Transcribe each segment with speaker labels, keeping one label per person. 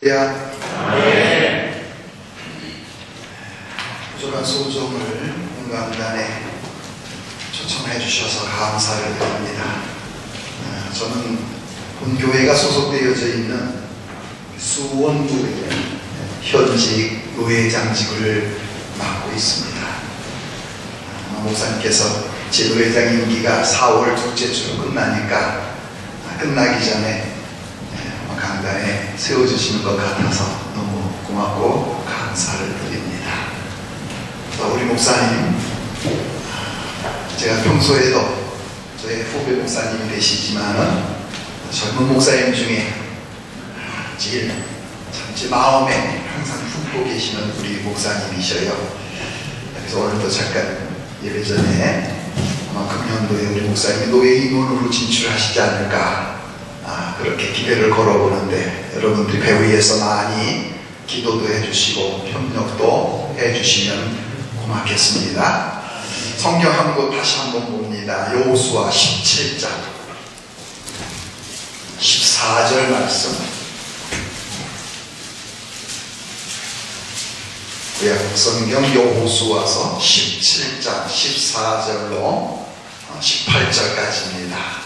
Speaker 1: 네. 부족한 소정을 건강단에 초청해 주셔서 감사를 드립니다. 저는 본교회가 소속되어져 있는 수원구의 현직 의회장직을 맡고 있습니다. 목사님께서 제 의회장 임기가 4월 둘째 주로 끝나니까 끝나기 전에 강단에 세워주시는 것 같아서 너무 고맙고 감사를 드립니다. 우리 목사님, 제가 평소에도 저의 후배 목사님이 되시지만은 젊은 목사님 중에 제일 제 마음에 항상 품고 계시는 우리 목사님이셔요. 그래서 오늘도 잠깐 예배 전에 아마 금년도에 우리 목사님이 노예 임원으로 진출하시지 않을까 그렇게 기대를 걸어보는데, 여러분들이 배우 위해서 많이 기도도 해주시고 협력도 해주시면 고맙겠습니다. 성경 한 곳 다시 한번 봅니다. 여호수아 17장 14절 말씀. 구약 성경 여호수아서 17장 14절로 18절까지입니다.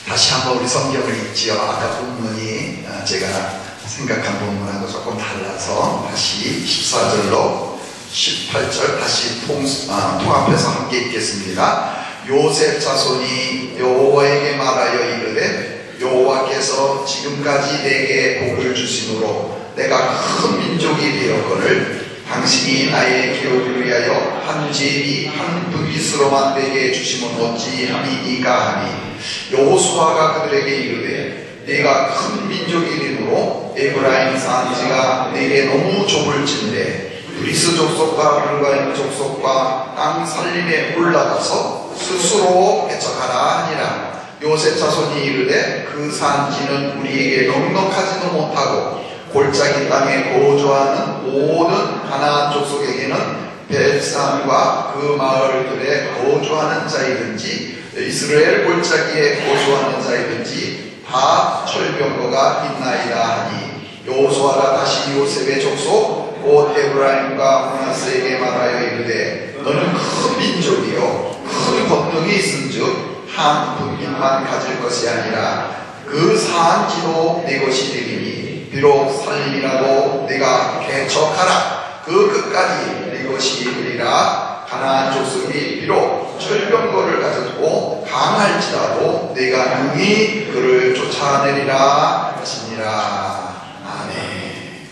Speaker 1: 다시 한번 우리 성경을 읽지요. 아까 본문이 제가 생각한 본문하고 조금 달라서 다시 14절로 18절 다시 통합해서 함께 읽겠습니다. 요셉 자손이 여호와에게 말하여 이르되 여호와께서 지금까지 내게 복을 주심으로 내가 큰 민족이 되었거늘 당신이 나의 기업을 위하여 한 제비 한 브깃으로만 되게 주심은 어찌함이 이가 하니 여호수아가 그들에게 이르되 내가 큰 민족이 되므로 에브라임 산지가 내게 너무 좁을진데 브리스 족속과 르바임 족속과 땅 살림에 올라가서 스스로 개척하라 하니라. 요셉 자손이 이르되 그 산지는 우리에게 넉넉하지도 못하고 골짜기 땅에 거주하는 모든 가나안 족속에게는 벳산과 그 마을들에 거주하는 자이든지 이스라엘 골짜기에 거주하는 자이든지 다 철병거가 있나이다 하니 여호수아가 다시 요셉의 족속 곧 에브라임과 므낫세에게 말하여 이르되 너는 큰 민족이요 큰 권능이 있은즉 한 분깃만 가질 것이 아니라 그 산지도 내 것이 되리니 비록 살림이라도 내가 개척하라 그 끝까지 내 것이 되리라. 가나안 족속이 비록 철병거를 가졌고 강할지라도 내가 능히 그를 쫓아내리라 하시니라. 아멘.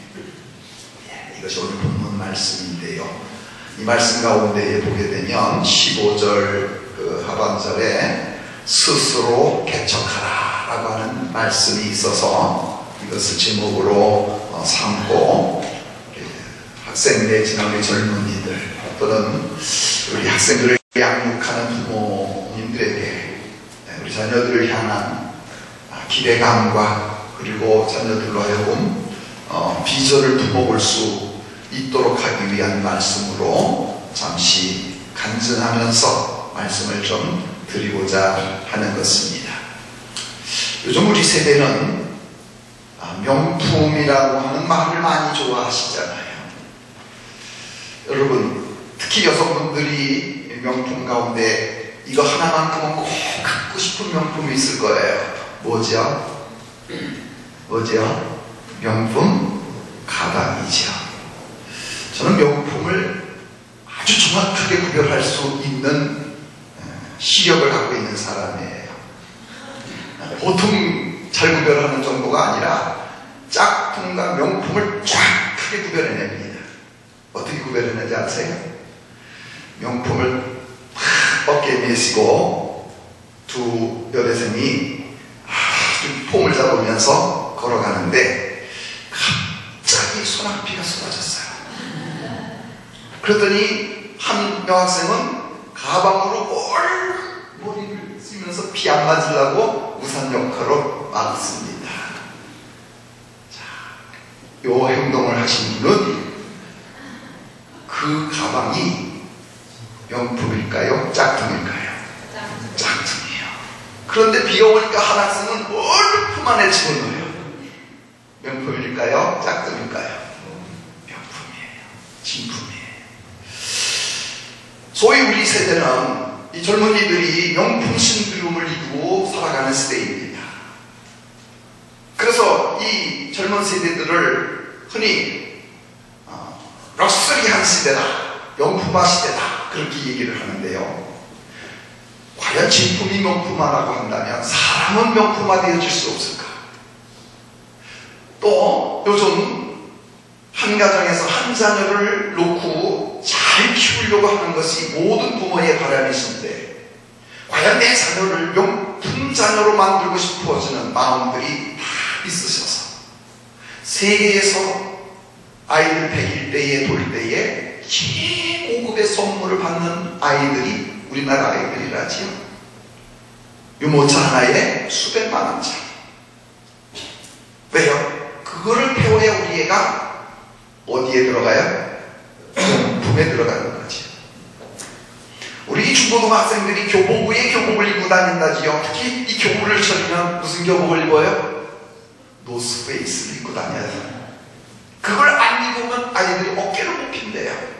Speaker 1: 이것이 오늘 본문 말씀인데요, 이 말씀 가운데에 보게 되면 15절 하반절에 스스로 개척하라 라고 하는 말씀이 있어서 이것을 제목으로 삼고 학생 내지나 우리 젊은이들 또는 우리 학생들을 양육하는 부모님들에게 우리 자녀들을 향한 기대감과 그리고 자녀들로 하여금 비전을 품어볼 수 있도록 하기 위한 말씀으로 잠시 간증하면서 말씀을 좀 드리고자 하는 것입니다. 요즘 우리 세대는 명품이라고 하는 말을 많이 좋아하시잖아요. 여러분, 특히 여성분들이 명품 가운데 이거 하나만큼은 꼭 갖고 싶은 명품이 있을 거예요. 뭐죠? 뭐죠? 명품 가방이죠. 저는 명품을 아주 정확하게 구별할 수 있는 시력을 갖고 있는 사람이에요. 보통 잘 구별하는 정도가 아니라 짝퉁과 명품을 쫙 크게 구별해냅니다. 어떻게 구별해내는지 아세요? 명품을 어깨에 메시고 두 여대생이 아주 폼을 잡으면서 걸어가는데 갑자기 소나기가 쏟아졌어요. 그랬더니 한 여학생은 가방으로 머리를 쓰면서 비 안 맞으려고 우산 역할로 막습니다. 자, 요 행동을 하신 분은 그 가방이 명품일까요? 짝퉁일까요? 짝퉁이에요. 그런데 비가 오니까 한 학생은 얼른 품 안에 집어넣어요. 명품일까요? 짝퉁일까요? 명품이에요. 진품이에요. 소위 우리 세대는 이 젊은이들이 명품 신비움을 이루고 살아가는 시대입니다. 그래서 이 젊은 세대들을 흔히 럭셔리한 시대다, 명품화 시대다, 그렇게 얘기를 하는데요. 과연 진품이 명품화라고 한다면 사람은 명품화되어질 수 없을까? 또 요즘 한 가정에서 한 자녀를 놓고 잘 키우려고 하는 것이 모든 부모의 바람이신데, 과연 내 자녀를 명품 자녀로 만들고 싶어지는 마음들이 다 있으셔서 세계에서 아이들 100일 돌 때에 최고급의 선물을 받는 아이들이 우리나라 아이들이라지요. 유모차 하나에 수백만 원짜리. 왜요? 그거를 배워야 우리 애가 어디에 들어가요? 명품에 들어가는 거지. 우리 중고등학생들이 교복 위에 교복을 입고 다닌다지요. 특히 이 교복을 쳐주면 무슨 교복을 입어요? 노스페이스를 입고 다녀야 돼요. 그걸 안 입으면 아이들이 어깨를 못 핀대요.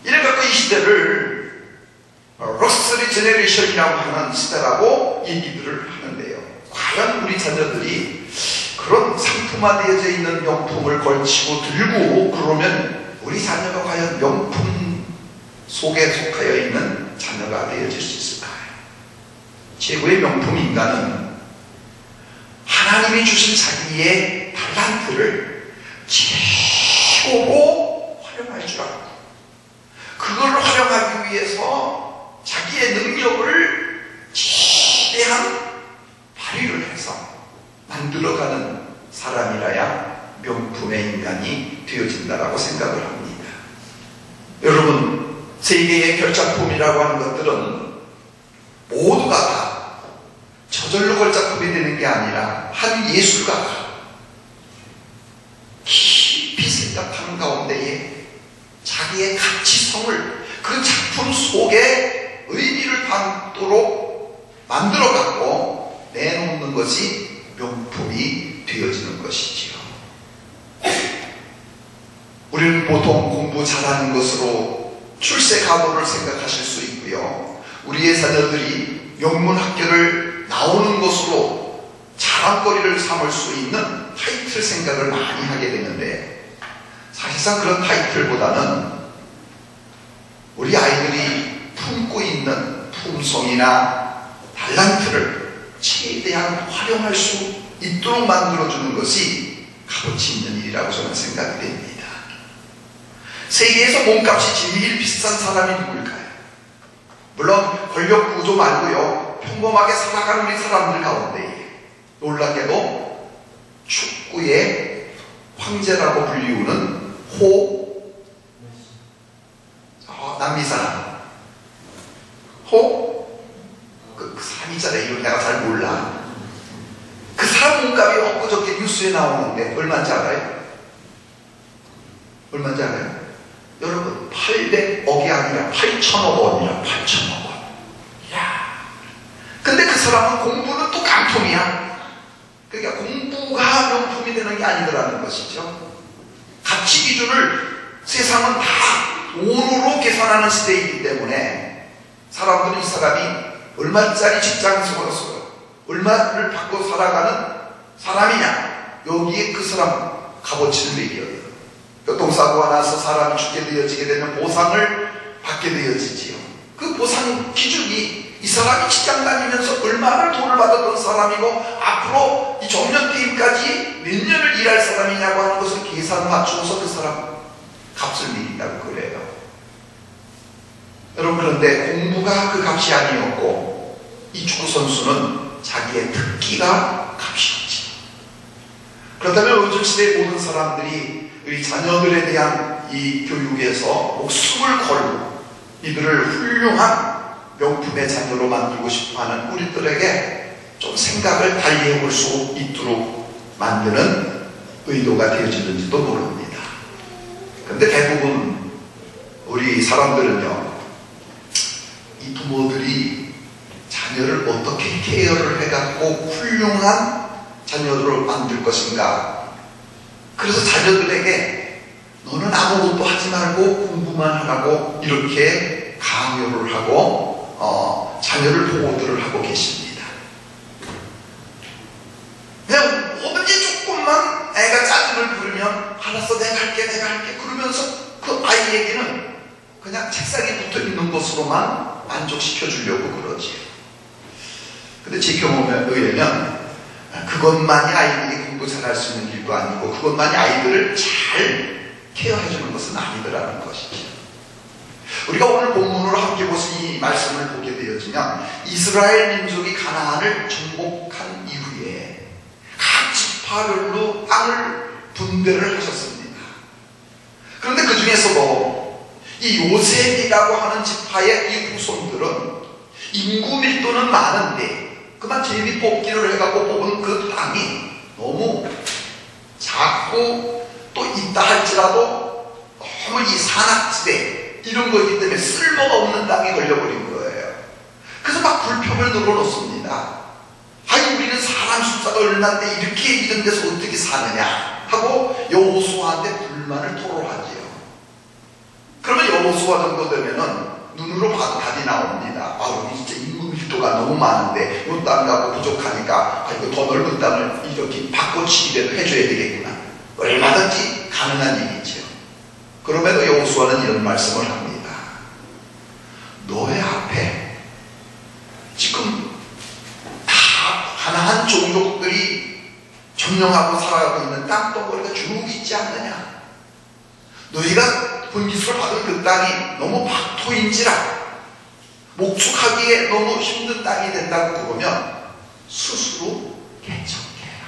Speaker 1: 이래갖고 이 시대를 럭셔리 제네레이션이라고 하는 시대라고 얘기들을 하는데요. 과연 우리 자녀들이 그런 상품화되어져 있는 명품을 걸치고 들고 그러면 우리 자녀가 과연 명품 속에 속하여 있는 자녀가 되어질 수 있을까요? 최고의 명품 인간은 하나님이 주신 자기의 달란트를 최고로 활용할 줄 알고, 그걸 활용하기 위해서 자기의 능력을 최대한 발휘를 해서 만들어가는 사람이라야 명품의 인간이 되어진다라고 생각을 합니다. 여러분, 세계의 별작품이라고 하는 것들은 모두가 다 저절로 걸작품이 되는 게 아니라 한 예술가가 깊이 생각하는 가운데에 자기의 가치성을 그 작품 속에 의미를 담도록 만들어갖고 내놓는 것이 명품이 되어지는 것이지요. 우리는 보통 공부 잘하는 것으로 출세 가도를 생각하실 수 있고요. 우리의 자녀들이 명문 학교를 나오는 것으로 자랑거리를 삼을 수 있는 타이틀 생각을 많이 하게 되는데, 사실상 그런 타이틀보다는 우리 아이들이 품고 있는 품성이나 달란트를 최대한 활용할 수 있도록 만들어주는 것이 값어치 있는 일이라고 저는 생각이 됩니다. 세계에서 몸값이 제일 비싼 사람이 누굴까요? 물론 권력 구조 말고요, 평범하게 살아가는 우리 사람들 가운데 놀랍게도 축구의 황제라고 불리우는 남미 사람 그 사람 있잖아요. 이걸 내가 잘 몰라. 그 사람 몸값이 엊그저께 뉴스에 나오는데 얼마인지 알아요? 얼마인지 알아요? 여러분, 800억이 아니라 8천억 원이라. 8천억 원. 이야. 근데 그 사람은 공부는 또 깡통이야. 그러니까 공부가 명품이 되는 게 아니더라는 것이죠. 가치 기준을 세상은 다 돈으로 계산하는 시대이기 때문에 사람들은 이 사람이 얼마짜리 직장에서 얼마를 받고 살아가는 사람이냐, 여기에 그 사람 값어치를 매겨요. 교통사고가 나서 사람이 죽게 되어지게 되면 보상을 받게 되어지지요. 그 보상 기준이 이 사람이 직장 다니면서 얼마나 돈을 받았던 사람이고 앞으로 이 정년퇴임까지 몇 년을 일할 사람이냐고 하는 것을 계산 맞추어서 그 사람 값을 매긴다고 그래요. 여러분, 그런데 공부가 그 값이 아니었고 이 축구 선수는 자기의 특기가 값이었지. 그렇다면 요즘 시대의 모든 사람들이 우리 자녀들에 대한 이 교육에서 목숨을 걸고 이들을 훌륭한 명품의 자녀로 만들고 싶어하는 우리들에게 좀 생각을 달리 해볼 수 있도록 만드는 의도가 되어지는지도 모릅니다. 그런데 대부분 우리 사람들은요, 이 부모들이 자녀를 어떻게 케어를 해갖고 훌륭한 자녀들을 만들 것인가? 그래서 자녀들에게 너는 아무것도 하지 말고 공부만 하라고 이렇게 강요를 하고 자녀를 보호들을 하고 계십니다. 그냥 뭐든지 조금만 애가 짜증을 부르면 알았어 내가 할게 그러면서 그 아이에게는 그냥 책상에 붙어있는 것으로만 만족시켜 주려고 그러지요. 근데 제 경험에 의하면 그것만이 아이들이 공부 잘할 수 있는 길도 아니고 그것만이 아이들을 잘 케어해 주는 것은 아니더라는 것이죠. 우리가 오늘 본문으로 함께 보신 이 말씀을 보게 되어지면 이스라엘 민족이 가나안을 정복한 이후에 각 지파별로 땅을 분배를 하셨습니다. 그런데 그 중에서도 이 요셉이라고 하는 지파의 이 후손들은 인구 밀도는 많은데 그만 제비 뽑기를 해갖고 뽑은 그 땅이 너무 작고 또 있다 할지라도 너무 이 산악지대 이런 거기 때문에 쓸모가 없는 땅이 걸려버린 거예요. 그래서 막 불평을 늘어놓습니다. 아니 우리는 사람 숫자가 얼마인데 이렇게 이런 데서 어떻게 사느냐 하고 여호수아한테 불만을 토로하지요. 그러면 여호수아 정도 되면은 눈으로 봐도 답이 나옵니다. 여기 진짜 인구 밀도가 너무 많은데 이 땅 갖고 부족하니까 더 넓은 땅을 이렇게 바꿔치기라도 해줘야 되겠구나. 얼마든지 가능한 일이죠. 그럼에도 여호수아는 이런 말씀을 합니다. 너의 앞에 지금 다 가난한 종족들이 점령하고 살아가고 있는 땅덩어리가 쭉 있지 않느냐. 너희가 분깃을 받은 그 땅이 너무 박토인지라 목축하기에 너무 힘든 땅이 된다고 그러면 스스로 개척해라.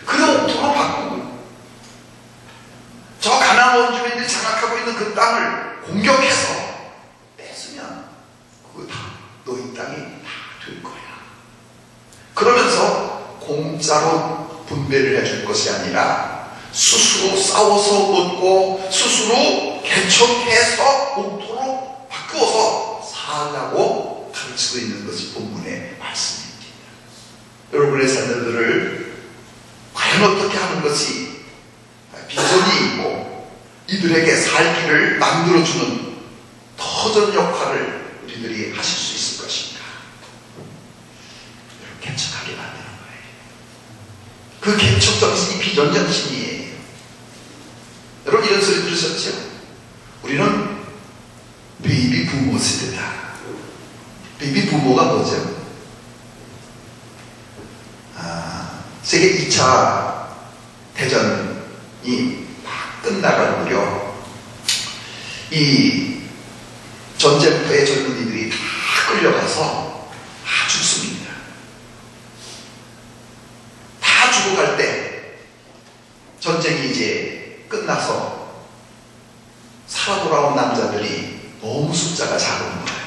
Speaker 1: 그래 옥토로 바꾸고 저 가나안 원주민들이 장악하고 있는 그 땅을 공격해서 뺏으면 그거 다 너희 땅이 다 될 거야. 그러면서 공짜로 분배를 해줄 것이 아니라 스스로 싸워서 얻고 스스로 개척해서 옥토로 바꾸어서 살라고 가르치고 있는 것이 본문의 말씀입니다. 여러분의 자녀들을 과연 어떻게 하는 것이 비전이 있고 이들에게 살 길을 만들어주는 더 좋은 역할을 우리들이 하실 수 있을 것인가? 개척하게 만드는 거예요. 그 개척 정신이 비전 정신이에요. 여러분 이런 소리 들으셨죠? 우리는 베이비 부모 세대다. 베이비 부모가 뭐죠? 세계 2차 대전이 막 끝나갈 무렵 이 전쟁터의 젊은이들이 다 끌려가서 다 죽습니다. 다 죽어갈 때 전쟁이 이제 끝나서 살아 돌아온 남자들이 너무 숫자가 작은 거예요.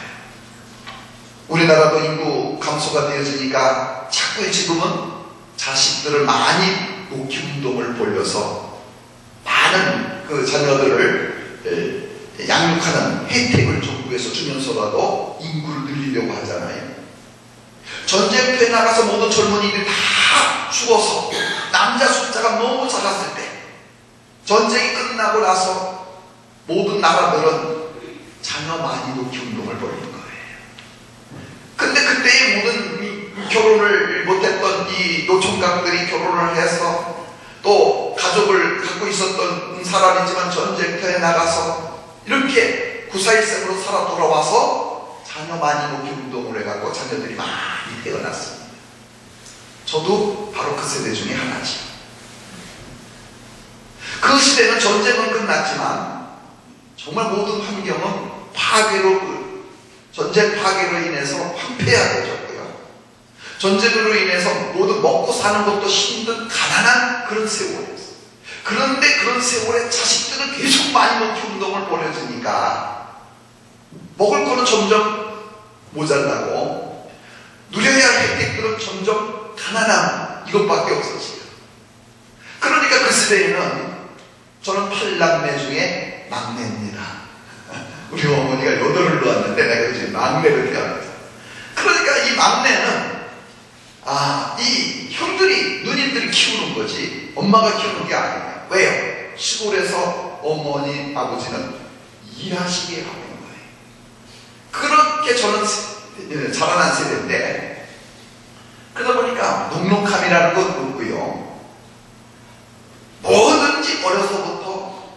Speaker 1: 우리나라도 인구 감소가 되어지니까 자꾸 지금은 자식들을 많이 놓기 운동을 벌여서 많은 그 자녀들을 양육하는 혜택을 정부에서 주면서라도 인구를 늘리려고 하잖아요. 전쟁터에 나가서 모든 젊은이들이 다 죽어서 남자 숫자가 너무 작았을 때 전쟁이 끝나고 나서 모든 나라들은 자녀 많이 놓기 운동을 벌이는 거예요. 근데 그때의 모든 결혼을 못했던 이 노총각들이 결혼을 해서 또 가족을 갖고 있었던 사람이지만 전쟁터에 나가서 이렇게 941생으로 살아 돌아와서 자녀 많이 놓기 운동을 해갖고 자녀들이 많이 태어났습니다. 저도 바로 그 세대 중에 하나지. 그 시대는 전쟁은 끝났지만 정말 모든 환경은 파괴로 전쟁 파괴로 인해서 황폐화되었고요. 전쟁으로 인해서 모두 먹고 사는 것도 힘든 가난한 그런 세월이었어요. 그런데 그런 세월에 자식들은 계속 많이 먹기 운동을 벌여주니까 먹을 거는 점점 모자라고 누려야 할 혜택들은 점점 가난함 이것밖에 없었어요. 그러니까 그 시대에는 저는 8남매 중에 막내입니다. 우리 어머니가 8을 놓았는데 내가 이제 막내를 태어났어요. 그러니까 이 막내는 이 형들이, 누님들이 키우는 거지 엄마가 키우는 게 아니에요. 왜요? 시골에서 어머니, 아버지는 일하시게 하는 거예요. 그렇게 저는 자라난 세대인데, 그러다 보니까 넉넉함이라는 건 없고요. 뭐든지 어려서부터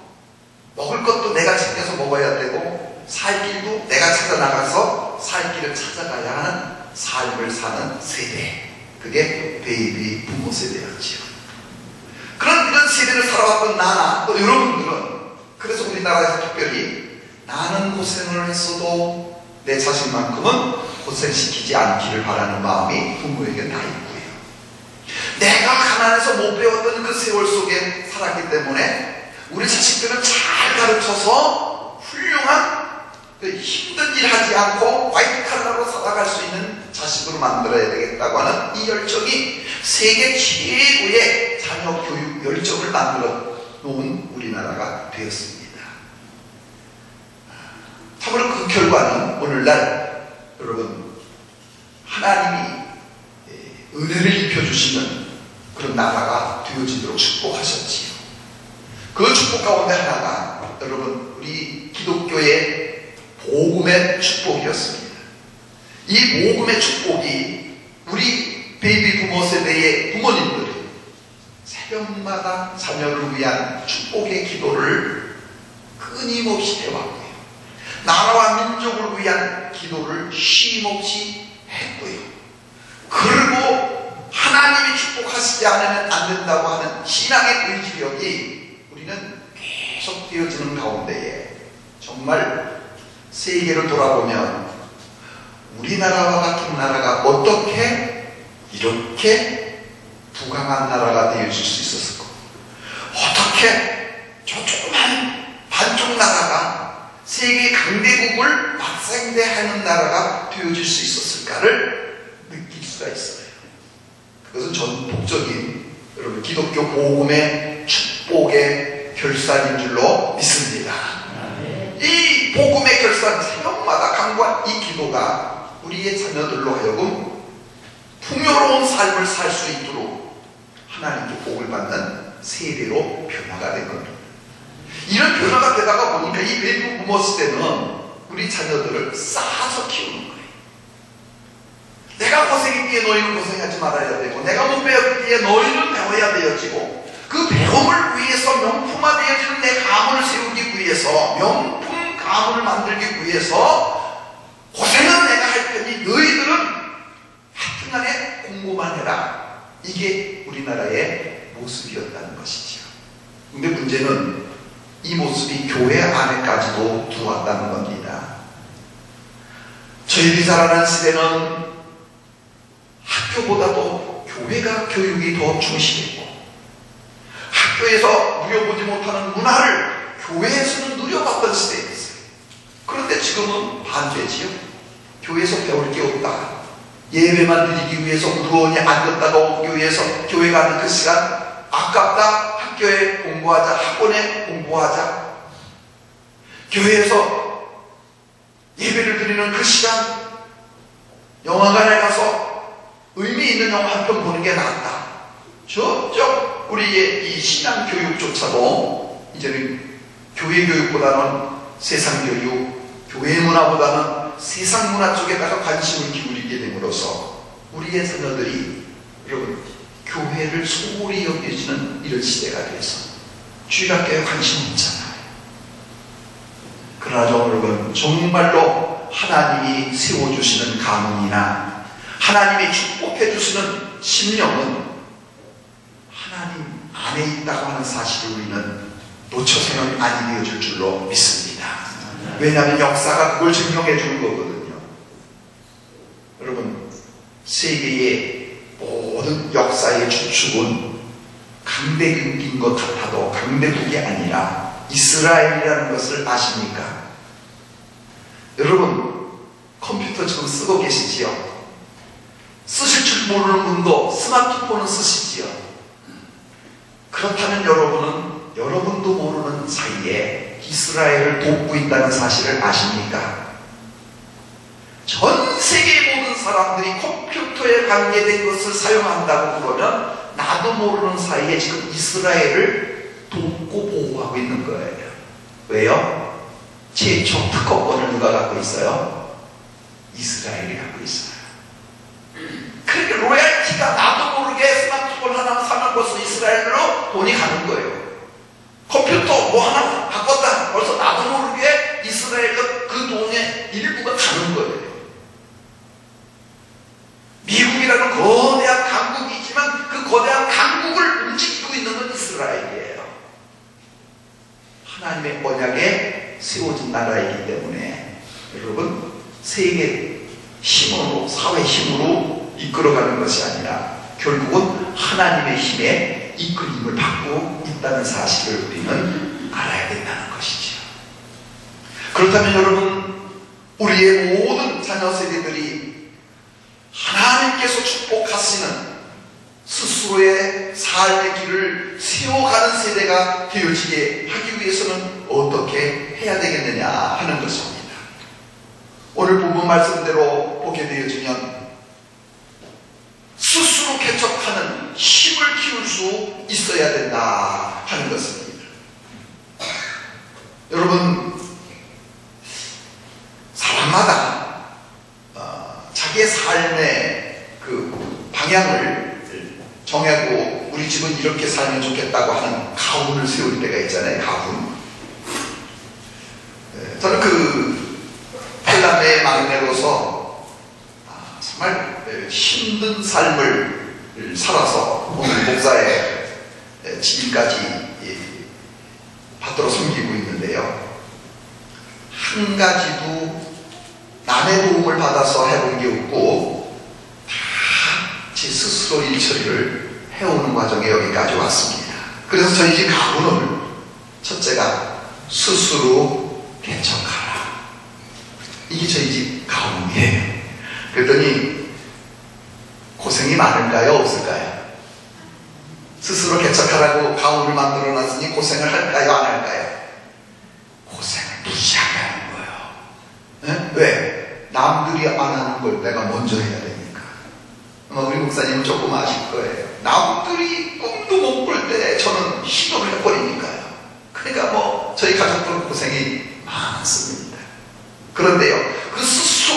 Speaker 1: 먹을 것도 내가 챙겨서 먹어야 되고, 살 길도 내가 찾아 나가서 살 길을 찾아가야 하는 삶을 사는 세대. 그게 베이비 부모 세대였지요. 이런 세대를 살아왔던 나나 또 여러분들은, 그래서 우리나라에서 특별히 나는 고생을 했어도 내 자식만큼은 고생시키지 않기를 바라는 마음이 부모에게 다 있고요. 내가 가난해서 못 배웠던 그 세월 속에 살았기 때문에 우리 자식들은 잘 가르쳐서 훌륭한 힘든 일 하지 않고 화이트칼라로 살아갈 수 있는 자식으로 만들어야 되겠다고 하는 이 열정이 세계 최고의 자녀 교육 열정을 만들어 놓은 우리나라가 되었습니다. 참으로 그 결과는 오늘날 여러분, 하나님이 은혜를 입혀주시는 그런 나라가 되어지도록 축복하셨지요. 그 축복 가운데 하나가 여러분, 우리 기독교의 복음의 축복이었습니다. 이 복음의 축복이 우리 베이비 부모 세대의 부모님들이 새벽마다 자녀를 위한 축복의 기도를 끊임없이 해왔고요. 나라와 민족을 위한 기도를 쉼없이 했고요. 그리고 하나님이 축복하시지 않으면 안 된다고 하는 신앙의 의지력이 우리는 계속 되어지는 가운데에 정말 세계를 돌아보면 우리나라와 같은 나라가 어떻게 이렇게 부강한 나라가 되어질 수 있었을까? 어떻게 저 조그만 반쪽 나라가 세계 강대국을 막상대하는 나라가 되어질 수 있었을까를 느낄 수가 있어요. 그것은 전폭적인 여러분 기독교 복음의 축복의 결산인 줄로 믿습니다. 이 복음의 결산, 새벽마다 강구한 이 기도가 우리의 자녀들로 하여금 풍요로운 삶을 살 수 있도록 하나님께 복을 받는 세대로 변화가 된 겁니다. 이런 변화가 되다가 보니까 이 베이비 부모 시대는 우리 자녀들을 쌓아서 키우는 거예요. 내가 고생했기에 너희는 고생하지 말아야 되고, 내가 못 배웠기에 너희는 배워야 되어지고, 그 배움을 위해서 명품화되어지는 내 가문을 세우기 위해서, 명품 가문을 만들기 위해서 고생은 내가 할 테니 너희들은 하여튼간에 공부만 해라. 이게 우리나라의 모습이었다는 것이죠. 근데 문제는 이 모습이 교회 안에까지도 들어왔다는 겁니다. 저희들이 자라는 시대는 학교보다도 교회가 교육이 더 중시했고, 학교에서 누려보지 못하는 문화를 교회에서는 누려봤던 시대였어요. 그런데 지금은 반대지요. 교회에서 배울 게 없다. 예배만 드리기 위해서 무거운이 앉았다가 교회에서 교회 가는 그 시간 아깝다. 학교에 공부하자. 학원에 공부하자. 교회에서 예배를 드리는 그 시간 영화관에 가서 의미 있는 영화 한 편 보는 게 낫다. 저쪽 우리의 이 신앙교육조차도 이제는 교회 교육보다는 세상 교육, 교회 문화보다는 세상 문화 쪽에다가 관심을 기울이게 됨으로써 우리의 자녀들이 여러분 교회를 소홀히 여겨지는 이런 시대가 돼서 주일학교에 관심 없잖아요. 그러나 여러분 정말로 하나님이 세워주시는 가문이나 하나님이 축복해주시는 심령은 하나님 안에 있다고 하는 사실을 우리는 놓쳐서는 아니 되어질 줄로 믿습니다. 왜냐하면 역사가 그걸 증명해 주는 거거든요. 여러분 세계의 모든 역사의 주축은 강대국인 것 같아도 강대국이 아니라 이스라엘이라는 것을 아십니까? 여러분 컴퓨터 지금 쓰고 계시지요? 쓰실 줄 모르는 분도 스마트폰은 쓰시지요? 그렇다면 여러분도 모르는 사이에 이스라엘을 돕고 있다는 사실을 아십니까? 전 세계의 모든 사람들이 컴퓨터에 관계된 것을 사용한다고 그러면 나도 모르는 사이에 지금 이스라엘을 돕고 보호하고 있는 거예요. 왜요? 최초 특허권을 누가 갖고 있어요? 이스라엘이 갖고 있어요. 그러니까 로얄티가 나도 모르게 스마트폰 하나 사면 벌써 이스라엘로 돈이 가는 거예요. 컴퓨터 뭐 하나 바꿨다, 벌써 나도 모르게 이스라엘로 그 돈의 일부가 가는 거예요. 미국이라는 거대한 강국이지만 그 거대한 강국을 움직이고 있는 건 이스라엘이에요. 하나님의 언약에 세워진 나라이기 때문에 여러분, 세계 힘으로, 사회 힘으로 이끌어가는 것이 아니라 결국은 하나님의 힘에 이끌림을 받고 있다는 사실을 우리는 알아야 된다는 것이죠. 그렇다면 여러분, 우리의 모든 자녀 세대들이 하나님께서 축복하시는 스스로의 삶의 길을 세워가는 세대가 되어지게 하기 위해서는 어떻게 해야 되겠느냐 하는 것입니다. 오늘 본문 말씀대로 보게 되어지면 스스로 개척하는 힘을 키울 수 있어야 된다 하는 것입니다. 여러분, 사람마다 자기의 삶의 그 방향을 정하고 우리 집은 이렇게 살면 좋겠다고 하는 가훈을 세울 때가 있잖아요. 가훈. 저는 그 팔남의 막내로서 정말 힘든 삶을 살아서 오늘 목사의 직위까지 받들어 섬기고 있는데요. 한 가지도 남의 도움을 받아서 해본 게 없고 다 제 스스로 일처리를 해오는 과정에 여기까지 왔습니다. 그래서 저희 집 가훈을 첫째가 스스로 개척하라. 이게 저희 집 가훈이에요. 그랬더니 고생이 많을까요? 없을까요? 스스로 개척하라고 가훈을 만들어놨으니 고생을 할까요? 안 할까요? 고생을 무시하게 하는 거예요. 네? 왜? 남들이 안 하는 걸 내가 먼저 해야 되니까. 우리 목사님은 조금 아실 거예요. 남들이 꿈도 못 꿀 때 저는 시도를 해버리니까요. 그러니까 뭐 저희 가족들은 고생이 많습니다. 그런데요, 그 스스로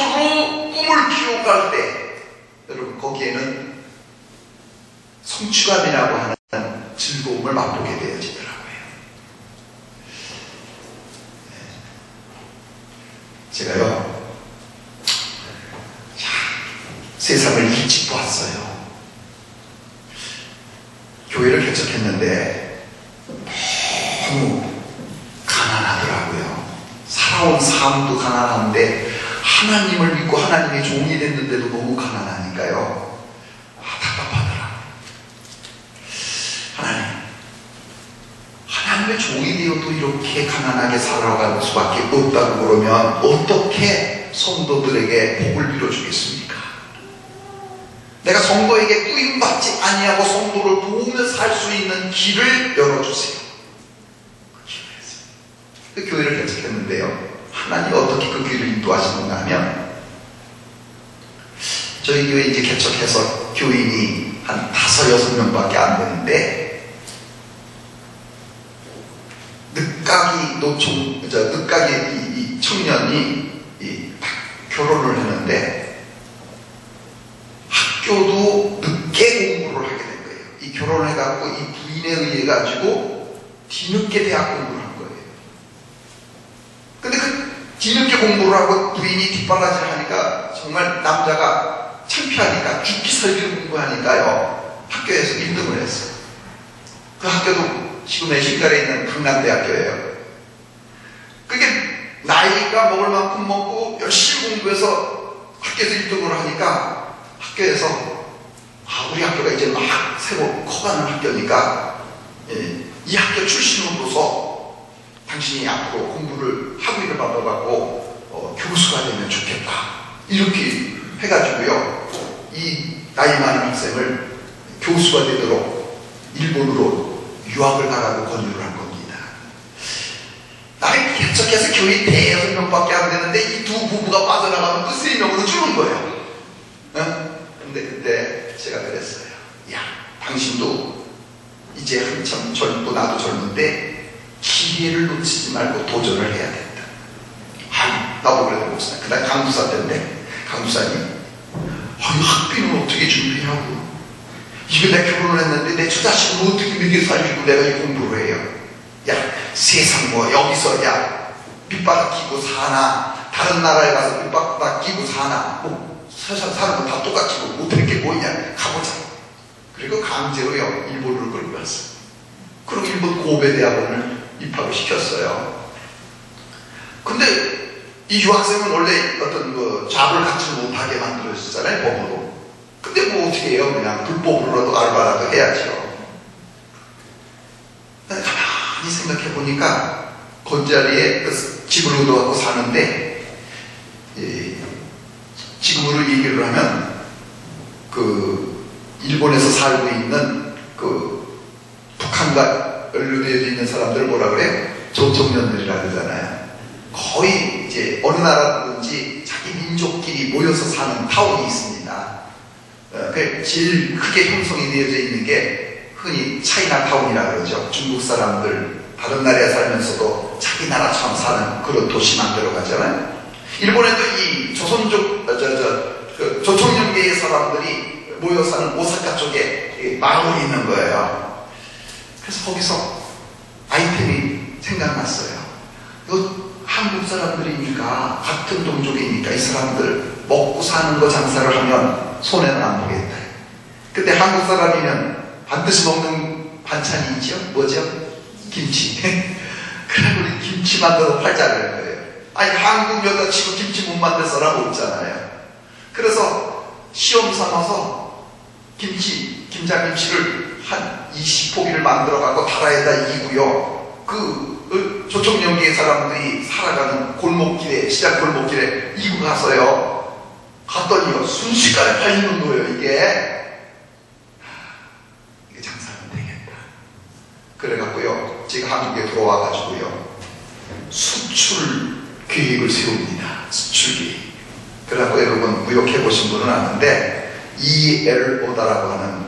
Speaker 1: 꿈을 키워갈 때 여러분, 거기에는 성취감이라고 하는 즐거움을 맛보게 되어지더라고요. 제가요, 세상을 일찍 봤어요. 교회를 개척했는데 너무 가난하더라고요. 살아온 삶도 가난한데 하나님을 믿고 하나님의 종이 됐는데도 너무 가난하니까요. 답답하더라고요. 하나님의 종이 되어도 이렇게 가난하게 살아갈 수밖에 없다고 그러면 어떻게 성도들에게 복을 빌어주겠습니까? 내가 성도에게 꾸임받지 아니하고 성도를 도우며 살 수 있는 길을 열어주세요. 그 길을 했어요. 그 교회를 개척했는데요, 하나님이 어떻게 그 길을 인도하시는가 하면, 저희 교회 이제 개척해서 교인이 한 5, 6명밖에 안 되는데, 늦가기 이 청년이 결혼을 했는데, 학교도 늦게 공부를 하게 된 거예요. 이 결혼을 해갖고 이 부인에 의해 가지고 뒤늦게 대학 공부를 한 거예요. 근데 그 뒤늦게 공부를 하고 부인이 뒷바라지를 하니까 정말 남자가 창피하니까 죽기 살기를 공부하니까요, 학교에서 1등을 했어요. 그 학교도 지금 애신가에 있는 강남대학교예요. 그게 나이가 먹을 만큼 먹고 열심히 공부해서 학교에서 1등을 하니까 학교에서 우리 학교가 이제 막 새로 커가는 학교니까 이 학교 출신으로서 당신이 앞으로 공부를 학위를 받아갖고 교수가 되면 좋겠다, 이렇게 해가지고요, 이 나이 많은 학생을 교수가 되도록 일본으로 유학을 가라고 권유를 한 겁니다. 나이 개척해서 교인 5명밖에 안 되는데 이 두 부부가 빠져나가면 그 3명으로 주는 거예요. 네? 근데 그때 제가 그랬어요. 야, 당신도 이제 한참 젊고 나도 젊은데 기회를 놓치지 말고 도전을 해야 된다. 나도 그래도 목사님. 그날 강두사 때인데 강두사님, 학비는 어떻게 준비하고, 이거 내가 결혼을 했는데 내 처자식을 어떻게 먹여 살리고 내가 이 공부를 해요. 야, 세상 뭐 여기서 야 밑바닥 끼고 사나, 다른 나라에 가서 밑바닥 끼고 사나, 뭐 세상 사는 거 다 똑같이 못할 게 뭐냐, 가보자. 그리고 강제로요 일본으로 끌고 갔어요. 그리고 일본 고베 대학원을 입학을 시켰어요. 근데 이 유학생은 원래 어떤 그 잡을 갖지 못하게 만들어졌잖아요, 법으로. 근데 뭐 어떻게 해요? 그냥 불법으로라도 알바라도 해야죠. 가만히 생각해 보니까 겉자리에 집을 얻어갖고 사는데, 지금으로 얘기를 하면 그 일본에서 살고 있는 그 북한과 연루되어 있는 사람들을 뭐라 그래요? 조총련들이라 그러잖아요. 거의 이제 어느 나라든지 자기 민족끼리 모여서 사는 타운이 있습니다. 제일 크게 형성이 되어져 있는 게 흔히 차이나타운이라 그러죠. 중국 사람들 다른 나라에 살면서도 자기 나라처럼 사는 그런 도시 만들어 가잖아요. 일본에도 이 조선족 조총련계의 사람들이 모여 사는 오사카 쪽에 마을이 있는 거예요. 그래서 거기서 아이템이 생각났어요. 한국 사람들이니까, 같은 동족이니까 이 사람들 먹고 사는 거 장사를 하면 손해는 안 보겠다. 근데 한국 사람이면 반드시 먹는 반찬이 있죠? 뭐죠? 김치. 그래, 우리 김치 만들어서 팔자 그럴 거예요. 아니, 한국 여자치고 김치 못 만들 사람 없잖아요. 그래서 시험 삼아서 김장김치를 한 20포기를 만들어 갖고 나라에다 이고요. 조총련계의 사람들이 살아가는 골목길에, 시장 골목길에 이고 가서요. 갔더니요, 순식간에 팔리는 거예요, 이게 장사는 되겠다. 그래갖고요, 제가 한국에 들어와가지고요, 수출 계획을 세웁니다. 수출 계획. 그래갖고 여러분, 무역해보신 분은 아는데, ELO다라고 하는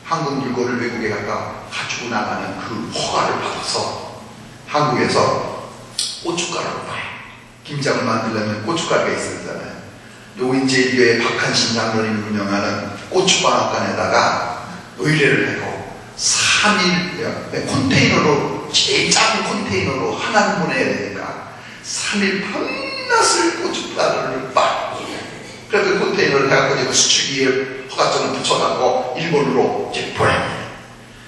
Speaker 1: 한국 물건을 외국에 갖다 가지고 나가는 그 허가를 받아서 한국에서 고춧가루를 봐요. 김장을 만들려면 고춧가루가 있어야 되잖아요. 노인제일교회 박한신 장로님이 운영하는 고추방앗간에다가 의뢰를 하고 3일 컨테이너로, 제일 작은 컨테이너로 하나 보내야 되니까 3일 밤낮을 고춧가루를 빡, 그래서 컨테이너를 해갖고 수출기에 허가증을 붙여갖고 일본으로 이제 보냅니다.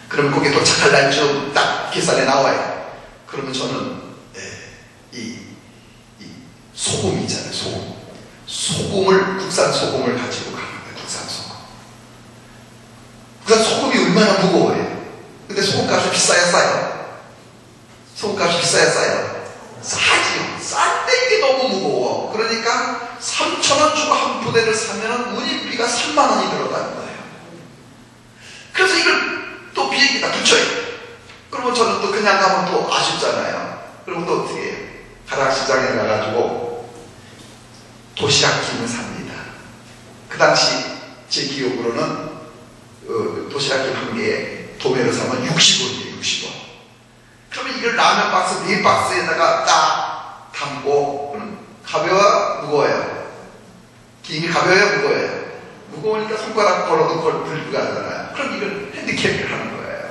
Speaker 1: 그러면 거기에 도착할 날쯤 딱 계산에 나와요. 그러면 저는 이 소금 있잖아요. 소금을, 국산 소금을 가지고 가는 거예요. 국산 소금. 국산 소금이 얼마나 무거워요. 근데 소금값이 비싸야 싸요? 소금값이 비싸야 싸요? 싸지요. 싼데 이게 너무 무거워. 그러니까 3,000원 주고 한 부대를 사면 운임비가 30,000원이 들어가는 거예요. 그래서 이걸 또 비행기에다 붙여요. 그러면 저는 또 그냥 가면 또 아쉽잖아요. 그러면 또 어떻게 해요? 가락시장에 가가지고 도시락김을 삽니다. 그 당시 제 기억으로는 도시락김 한 개에 도매로 사면 60원이에요. 60원. 그러면 이걸 라면 박스 4박스에다가 딱 담고, 그럼 가벼워요? 무거워요? 김이 가벼워요? 무거워요? 무거우니까 손가락 걸어도 불고 가잖아요. 그럼 이걸 핸디캡을 하는 거예요.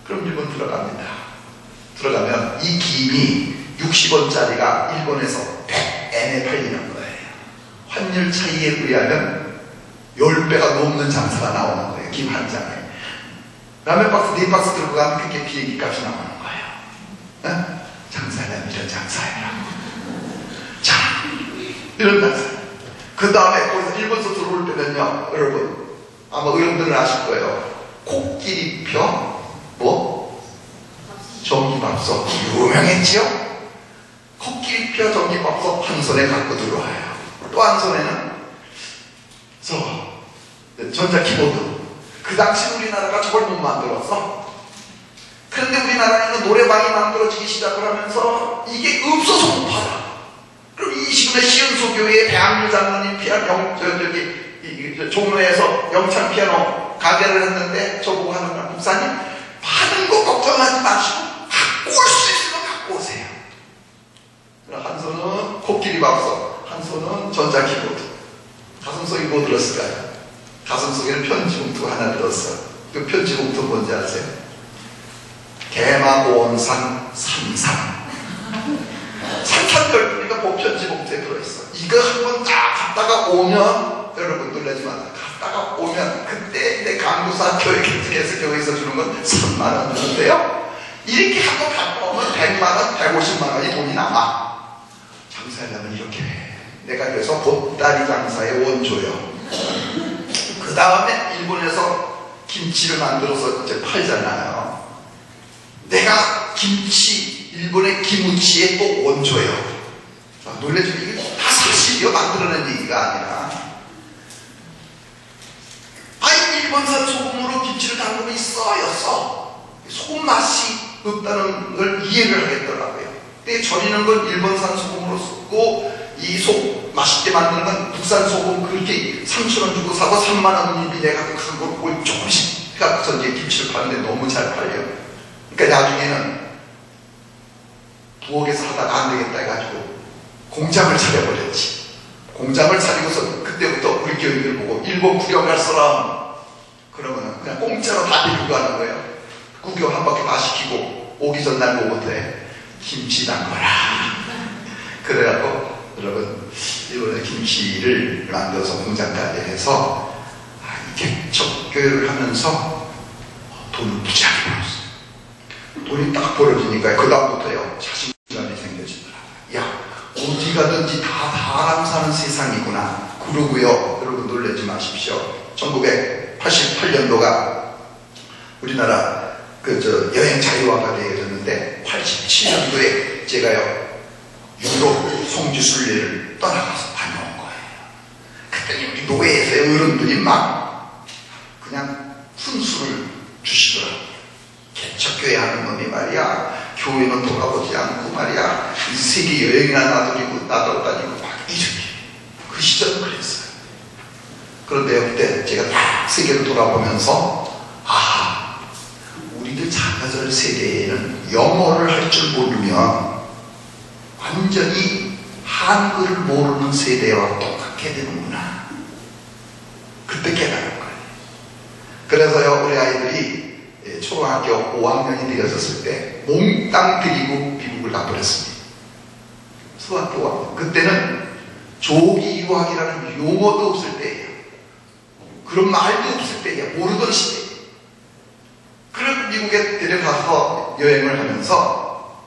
Speaker 1: 그럼 일본 들어갑니다. 들어가면 이 김이 60원짜리가 일본에서 100엔에 팔리는 거예요. 환율 차이에 의하면 10배가 넘는 장사가 나오는 거예요. 김 한 장에. 라면 박스 4박스 들고 가면 그게 비행기 값이 나오는 거예요. 어? 장사는 이런 장사예요. 자, 이런 장사. 그 다음에 거기서 일본에서 들어올 때는요, 여러분 아마 여러분들은 아실 거예요. 코끼리뼈 전기밥솥 유명했지요? 코끼리뼈 전기밥솥 한 손에 갖고 들어와요. 또 한 손에는 전자키보드. 그 당시 우리나라가 저걸 못 만들었어. 그런데 우리나라에는 노래방이 만들어지기 시작을 하면서 이게 없어서 못 팔아. 그럼 이 시골의 시은소교회의 배학률 장로님, 종로에서 영창 피아노 가게를 했는데 저보고 하는 거야. 목사님, 받은 거 걱정하지 마시고 갖고 올 수 있으면 갖고 오세요. 한 손은 코끼리 박서, 한 손은 전자키보드. 가슴속에 뭐 들었을까요? 가슴속에는 편지봉투 하나 들었어요. 그 편지봉투 뭔지 아세요? 개마고원산 산산. 산산별프니까 그 편지봉투에 들어있어. 이거 한번 딱 갔다가 오면, 여러분 놀라지 마세요. 갔다가 오면 그때 내 강도사 교육에서 교회에서 주는 건 3만 원 주는데요. 이렇게 한번 갖고 오면 100만 원, 150만 원이 돈이 남아. 장사하려면 이렇게 해. 내가 그래서 보따리 장사의 원조요. 그 다음에 일본에서 김치를 만들어서 이제 팔잖아요. 내가 김치, 일본의 기무치의 또 원조예요. 놀래죠? 이게 다 사실이요. 만들어낸 얘기가 아니라. 아니, 일본산 소금으로 김치를 담그면 써. 소금 맛이 없다는 걸 이해를 하겠더라고요. 근데 절이는 건 일본산 소금으로 쓰고, 이 맛있게 만드는 건 국산 소금 그렇게 3,000원 주고 사고 3만 원 이미 내가 큰 걸 조금씩 해갖고서 이제 김치를 파는데 너무 잘 팔려요. 그러니까 나중에는 부엌에서 하다가 안 되겠다 해가지고 공장을 차려버렸지. 공장을 차리고서 그때부터 우리 교인들 보고 일본 구경 갈 사람 그러면은 그냥 공짜로 다 데리고 가는 거예요. 구경 한 바퀴 다 시키고 오기 전날 뭐부터 해? 김치 담궈라. 그래갖고 여러분 일본의 김치를 만들어서 공장까지 해서 개척교육을 하면서 돈을 무지하게 벌었어요. 돈이 딱 벌어지니까 그 다음부터요 자신감이 생겨지더라고요. 야, 어디 가든지 다 사람 사는 세상이구나. 그러고요, 여러분 놀라지 마십시오. 1988년도가 우리나라 여행 자유화가 되어졌는데 87년도에 제가요 유럽 송지순례를 떠나가서 다녀온 거예요. 그랬더니 우리 노예에서의 어른들이 막 그냥 훈수를 주시더라고요. 개척교회 하는 놈이 말이야, 교회는 돌아보지 않고 말이야, 이 세계 여행이나 나들이고 나돌아다니고 막 이렇게. 그 시절은 그랬어요. 그런데 그때 제가 다 세계를 돌아보면서 아하, 우리들 자녀들 세대에는 영어를 할 줄 모르면 완전히 한글을 모르는 세대와 똑같게 되는구나. 그때 깨달은 거예요. 그래서요, 우리 아이들이 초등학교 5학년이 되었을 때 몽땅 들이고 미국을 가버렸습니다. 초등학교 5학년. 그때는 조기 유학이라는 용어도 없을 때예요. 그런 말도 없을 때예요. 모르던 시대예요. 그래서 미국에 데려가서 여행을 하면서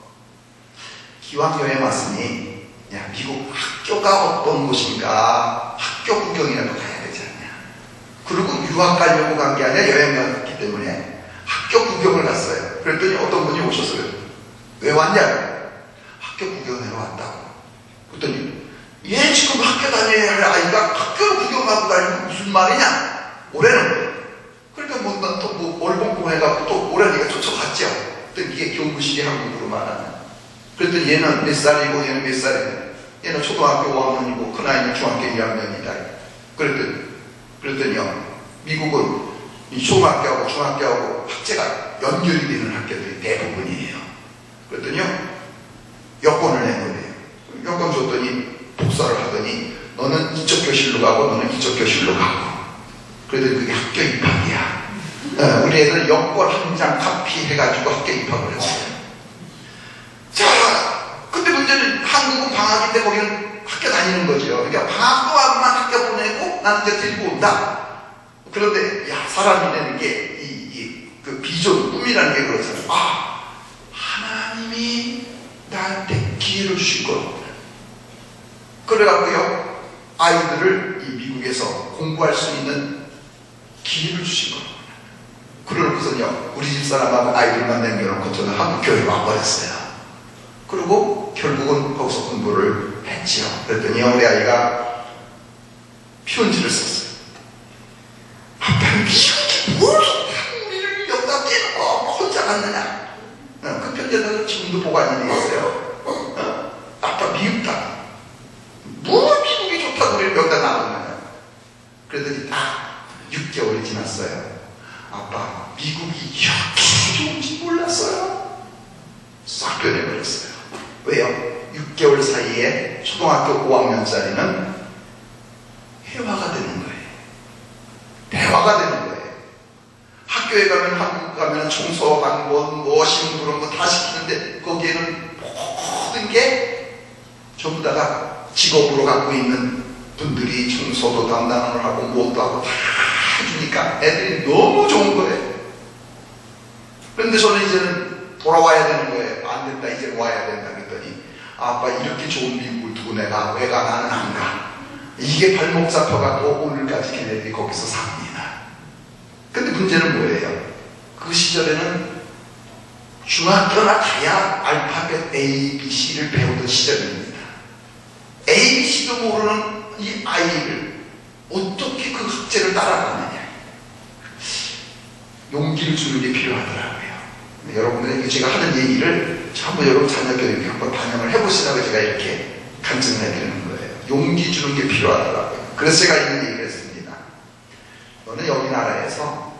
Speaker 1: 기왕 여행 왔으니 야, 미국 학교가 어떤 곳인가 학교 구경이라도 가야 되지 않냐. 그리고 유학 가려고 간 게 아니라 여행 갔기 때문에 학교 구경을 갔어요. 그랬더니 어떤 분이 오셨어요. 왜 왔냐? 학교 구경하러 왔다고. 그랬더니 얘 지금 학교 다녀야 할 아이가 학교를 구경하고 다니면 무슨 말이냐? 오래는 그러니까 뭐 얼봉봉 해갖고 또 오래니까 쫓아갔죠. 그랬더니 이게 교무실이 한국으로 말하는. 그랬더니 얘는 몇 살이고 얘는 몇 살이고 얘는 초등학교 5학년이고 큰아이는 중학교 2학년이다. 그랬더니요, 미국은 이 초등학교하고 중학교하고 학제가 연결이 되는 학교들이 대부분이에요. 그랬더니요, 여권을 내놓으래요. 여권 줬더니 복사를 하더니 너는 이쪽 교실로 가고 너는 이쪽 교실로 가고. 그랬더니 그게 학교 입학이야. 우리 애들은 여권 한 장 카피해가지고 학교 입학을 했어요. 자, 근데 문제는 한국은 방학인데 거기는 학교 다니는 거죠. 그러니까 방학 동안만 학교 보내고 나는 이제 데리고 온다. 그런데 야, 사람이 되는 게 그 비전, 꿈이라는 게 그렇잖아요. 아, 하나님이 나한테 기회를 주실 거구나. 그래갖고요, 아이들을 이 미국에서 공부할 수 있는 기회를 주신 거구나. 그러고서는요, 우리 집사람하고 아이들만 남겨놓고 저는 한국 교회에 와버렸어요. 그리고 결국은 거기서 공부를 했지요. 그랬더니 우리 아이가 편지를 썼어요. 아빠는 미국에 뭘 우리를 여기다 깨놓고 혼자 갔느냐. 그 편지에는 지금도 보관이 되어 있어요. 아빠 미국다. 뭐 미국이 좋다고 우리를 여기다 놔뒀느냐. 그러더니 딱 6개월이 지났어요. 아빠, 미국이 이렇게 좋은지 몰랐어요. 싹 변해버렸어요. 왜요? 6개월 사이에 초등학교 5학년짜리는 회화가 되는 거예요. 대화가 되는 거예요. 학교에 가면, 한국 가면 청소, 방법, 무엇이면 그런 거 다 시키는데 거기에는 모든 게 전부 다가 직업으로 갖고 있는 분들이 청소도 담당을 하고 무엇도 하고 다 해주니까 애들이 너무 좋은 거예요. 그런데 저는 이제는 돌아와야 되는 거예요. 안 된다, 이제 와야 된다 그랬더니 아빠, 이렇게 좋은 미국을 두고 내가 왜가 나는 안 가. 이게 발목 잡혀갖고 오늘까지 걔네들이 거기서 삽니다. 근데 문제는 뭐예요? 그 시절에는 중학교나 가야 알파벳 A, B, C를 배우던 시절입니다. A, B, C도 모르는 이 아이를 어떻게 그 학제를 따라가느냐. 용기를 주는 게 필요하더라고요. 여러분들 제가 하는 얘기를 한번 여러분 자녀 교육에 한번 반영을 해보시라고 제가 이렇게 간증을 해드리는 거예요. 용기 주는 게 필요하더라고요. 그래서 제가 이런 얘기를 했습니다. 너는 여기 나라에서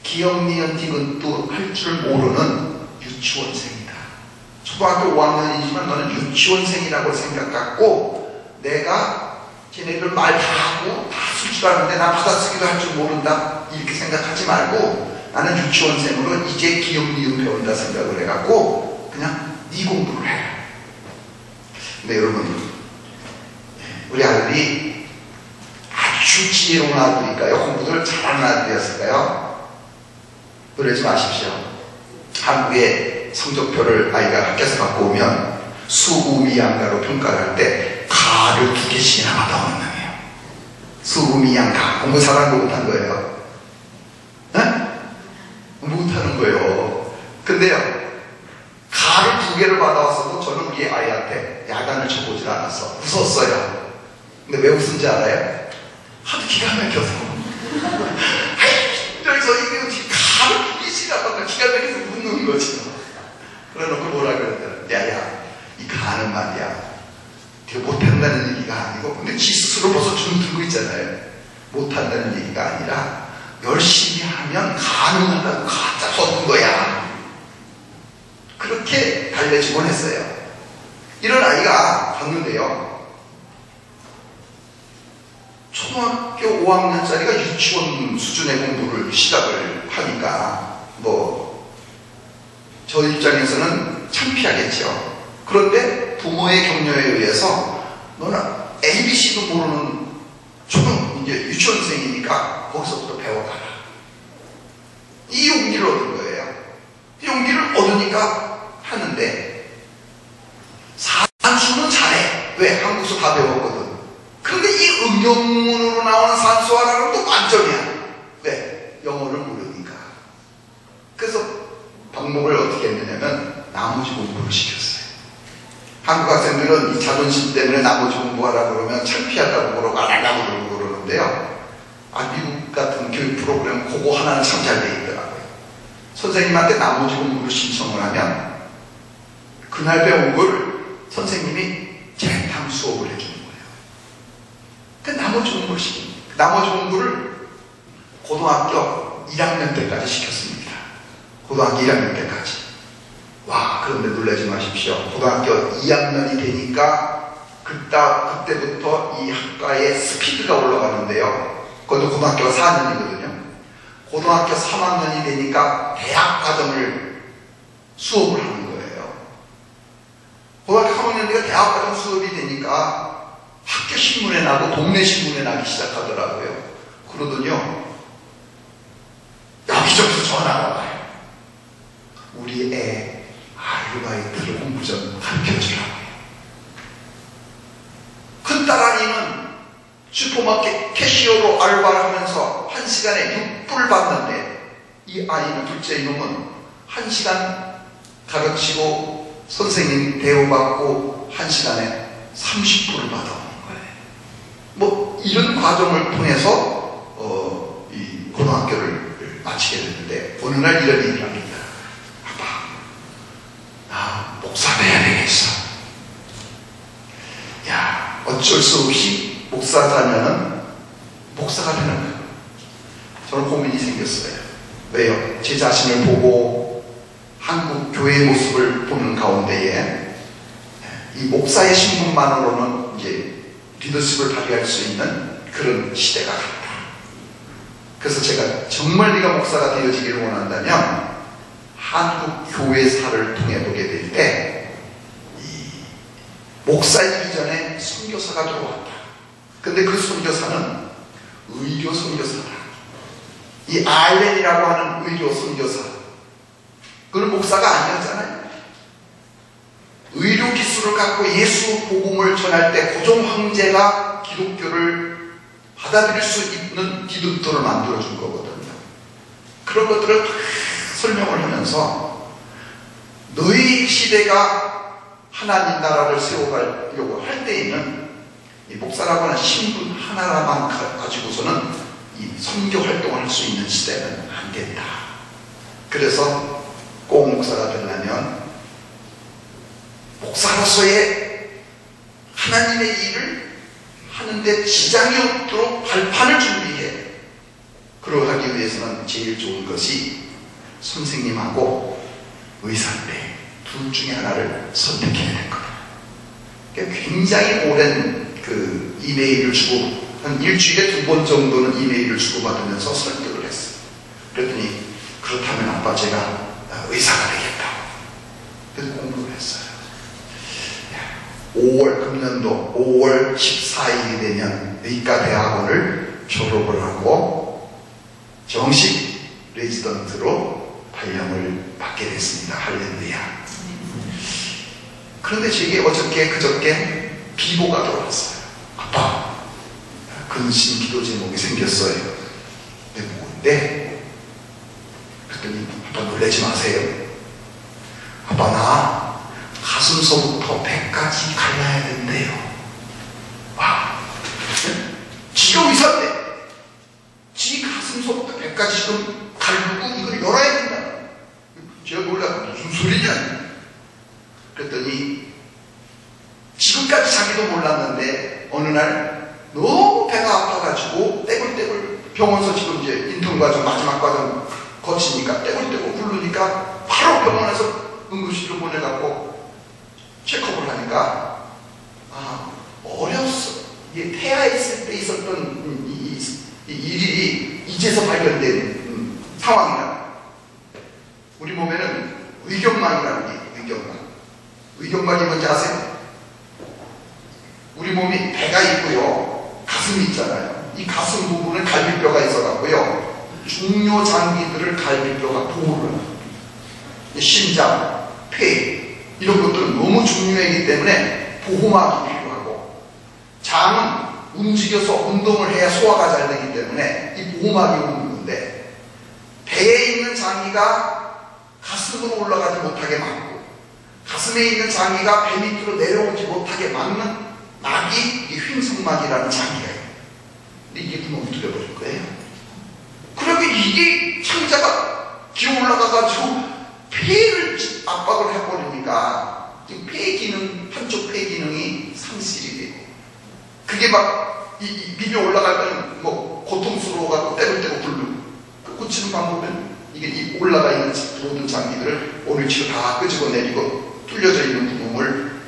Speaker 1: 기억, 니은, 디귿도 할 줄 모르는 유치원생이다. 초등학교 5학년이지만 너는 유치원생이라고 생각하고 내가 걔네들 말 다 하고 다 수출하는데 나 받아쓰기도 할 줄 모른다 이렇게 생각하지 말고 나는 유치원생으로 이제 기억, 니은 배운다 생각을 해갖고 그냥 네 공부를 해라. 근데 여러분, 우리 아들이 아주 지혜로운 아들일까요? 공부를 잘하는 아들이었을까요? 그러지 마십시오. 한국의 성적표를 아이가 학교에서 갖고 오면 수우미양가로 평가를 할 때 가를 2개씩이나 받아오는 놈이에요. 수우미양가. 공부 잘한 거 못한 거예요. 네? 못하는 거예요. 근데요, 가를 2개를 받아왔어도 저는 우리 아이한테 야단을 쳐보질 않았어. 웃었어요. 근데 왜 웃은지 알아요? 하도 기가 막혀서. 그래서 이게 가를 2개씩이나 받아 기가 막혀서 웃는 거지. 그래놓고 뭐라 그랬더니 야야, 이 가는 말이야, 네가 못한다는 얘기가 아니고, 근데 지 스스로 벌써 줌 들고 있잖아요. 못한다는 얘기가 아니라 열심히 하면 가능하다고 가짜 써둔 거야. 그렇게 달래주곤 했어요. 이런 아이가 봤는데요, 초등학교 5학년짜리가 유치원 수준의 공부를 시작을 하니까 저 입장에서는 창피하겠죠. 그런데 부모의 격려에 의해서 너는 ABC도 모르는 이제 유치원생이니까 거기서부터 배워가라. 이 용기를 얻은 거예요. 이 용기를 얻으니까 하는데 산수는 잘해. 왜? 한국에서 다 배웠거든. 그런데 이 응용문으로 나오는 산수화라는 또 만점이야. 왜? 영어를 모르니까. 그래서 방법을 어떻게 했느냐면 나머지 공부를 시켰어요. 한국 학생들은 이 자존심 때문에 나머지 공부하라 그러면 창피하다고 그러고 안 하려고 그러는데요. 미국 같은 교육 프로그램 그거 하나는 참 잘 돼 있더라고요. 선생님한테 나머지 공부를 신청을 하면 그날 배운 걸 선생님이 재탕 수업을 해주는 거예요. 그 나머지 공부를 시킵니다. 나머지 공부를 고등학교 1학년 때까지 시켰습니다. 고등학교 1학년 때까지. 와, 그런데 놀라지 마십시오. 고등학교 2학년이 되니까 그때부터 이 학과의 스피드가 올라가는데요. 그것도 고등학교가 4년이거든요. 고등학교 3학년이 되니까 대학 과정을 수업을 하는 거예요. 고등학교 3학년 되니까 대학 과정 수업이 되니까 학교 신문에 나고 동네 신문에 나기 시작하더라고요. 그러더니요, 여기저기서 전화가 와요. 우리 애 아르바이트를 공부 좀 가르쳐주라고요. 큰딸아이는 슈퍼마켓 캐시어로 알바를 하면서 1시간에 6불 받는데 이 아이는, 둘째 이놈은 1시간 가르치고 선생님 대우받고 1시간에 30불을 받아오는 거예요. 이런 과정을 통해서 이 고등학교를 마치게 됐는데 어느 날 이런 얘기를 합니다. 아빠, 목사 돼야 되겠어. 야, 어쩔 수 없이 목사 자녀는 목사가 되는 거예요. 저는 고민이 생겼어요. 왜요? 제 자신을 보고 한국 교회의 모습을 보는 가운데에 이 목사의 신분만으로는 이제 리더십을 발휘할 수 있는 그런 시대가 갔다. 그래서 제가 정말 네가 목사가 되어지기를 원한다면 한국 교회사를 통해 보게 될 때 목사이기 전에 선교사가 들어왔다. 근데 그 선교사는 의료 선교사다. 이 알렌이라고 하는 의료 선교사, 그는 목사가 아니었잖아요. 의료 기술을 갖고 예수 복음을 전할 때 고종 황제가 기독교를 받아들일 수 있는 기독교를 만들어준 거거든요. 그런 것들을 설명을 하면서 너희 시대가 하나님 나라를 세워가려고 할 때에는 이 목사라고 하는 신분 하나만 가지고서는 이 선교 활동을 할 수 있는 시대는 안 된다. 그래서 꼭 목사가 되려면 목사로서의 하나님의 일을 하는데 지장이 없도록 발판을 준비해. 그러하기 위해서는 제일 좋은 것이 선생님하고 의사인데 둘 중에 하나를 선택해야 될 거다. 그러니까 굉장히 오랜 그 이메일을 주고 한 일주일에 2번 정도는 이메일을 주고받으면서 설득을 했어요. 그랬더니 그렇다면 아빠 제가 의사가 되겠다. 그래서 공부를 했어요. 5월 금년도 5월 14일이 되면 의과대학원을 졸업을 하고 정식 레지던트로 발령을 받게 됐습니다. 할렐루야. 그런데 제게 어저께 그저께 비보가 들어왔어요. 아빠, 근심 기도 제목이 생겼어요. 근데 뭔데? 그랬더니 아빠 놀라지 마세요. 아빠 나 가슴서부터 배까지 갈라야 된대요. 와, 지가 의사인데 지 가슴서부터 배까지 지금 갈고 이걸 열어야 된다. 제가 놀라고 무슨 소리냐? 그랬더니 지금까지 자기도 몰랐는데 어느 날 너무 배가 아파가지고 떼굴떼굴 병원에서 지금 이제 인턴 과정 마지막 과정 거치니까 떼굴떼굴 굴르니까 바로 병원에서 응급실로 보내갖고 체크업을 하니까 아 어렸어. 이게 태아했을 때 있었던 이 일이 이제서 발견된 상황이다. 우리 몸에는 의경막이라는 게 의경막. 의경막이 뭔지 아세요? 우리 몸이 배가 있고요, 가슴이 있잖아요. 이 가슴 부분은 갈비뼈가 있어갖고요, 중요 장기들을 갈비뼈가 보호를 합니다. 심장, 폐 이런 것들은 너무 중요하기 때문에 보호막이 필요하고, 장은 움직여서 운동을 해야 소화가 잘 되기 때문에 이 보호막이 오는 건데, 배에 있는 장기가 가슴으로 올라가지 못하게 막고 가슴에 있는 장기가 배 밑으로 내려오지 못하게 막는 막이 이 횡성막이라는 장기가 있어요. 근데 이게 구멍을 뚫려버릴 거예요. 그러면 이게 창자가 기어 올라가가지고 폐를 압박을 해버리니까 폐 기능, 한쪽 폐 기능이 상실이 되고, 그게 막 밀려 올라갈 때는 뭐 고통스러워가지고 떼굴떼굴 굴르고, 그 고치는 방법은 이게 이 올라가 있는 모든 장기들을 오늘치로 다 끄집어내리고 뚫려져 있는 구멍을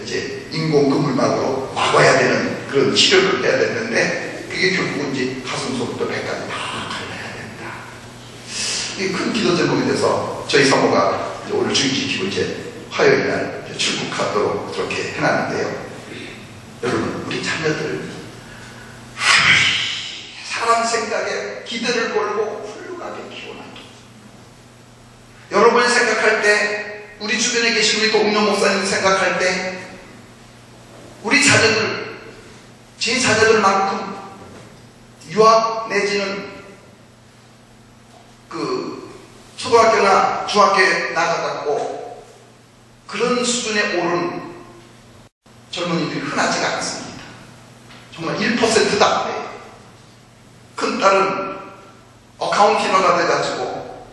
Speaker 1: 이제 인공 그물막으로 막아야 되는 그런 치료를 해야 되는데, 그게 결국은 이제 가슴속부터 배까지 다 갈라야 된다. 이게 큰 기도 제목이 돼서 저희 사모가 오늘 주일지키고 이제 화요일 날 출국하도록 그렇게 해놨는데요. 여러분, 우리 자녀들 사람 생각에 기대를 걸고 훌륭하게 키워놔도, 여러분이 생각할 때, 우리 주변에 계신 우리 동료 목사님 생각할 때, 우리 자녀들, 제 자녀들만큼 유학 내지는 그 초등학교나 중학교에 나가갖고 그런 수준에 오른 젊은이들이 흔하지가 않습니다. 정말 1%다. 큰 딸은 어카운팅어가 돼가지고